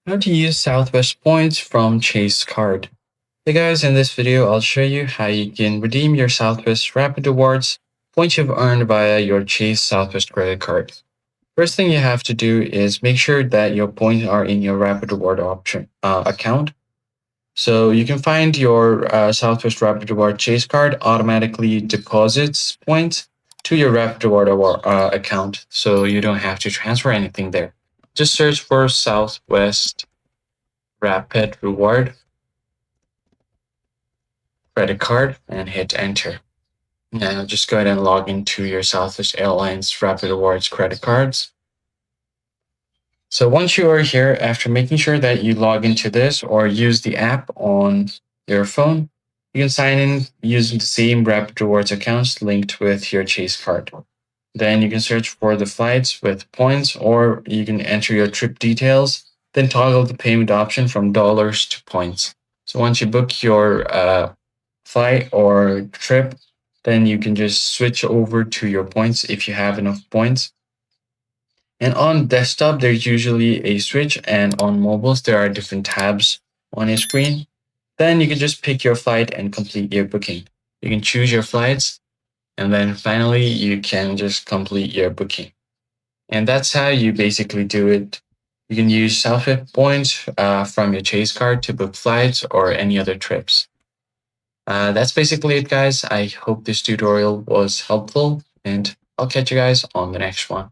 How to use Southwest points from Chase card. Hey guys, in this video, I'll show you how you can redeem your Southwest Rapid Rewards points you've earned via your Chase Southwest credit card. First thing you have to do is make sure that your points are in your Rapid Reward option account. So you can find your Southwest Rapid Reward Chase card automatically deposits points to your Rapid Reward account, so you don't have to transfer anything there. Just search for Southwest Rapid Reward credit card and hit enter. Now just go ahead and log into your Southwest Airlines Rapid Rewards credit cards. So once you are here, after making sure that you log into this or use the app on your phone, you can sign in using the same Rapid Rewards accounts linked with your Chase card. Then you can search for the flights with points, or you can enter your trip details, then toggle the payment option from dollars to points. So once you book your flight or trip, then you can just switch over to your points if you have enough points. And on desktop, there's usually a switch, and on mobiles, there are different tabs on your screen. Then you can just pick your flight and complete your booking. You can choose your flights, and then finally, you can just complete your booking. And that's how you basically do it. You can use Southwest points from your Chase card to book flights or any other trips. That's basically it, guys. I hope this tutorial was helpful, and I'll catch you guys on the next one.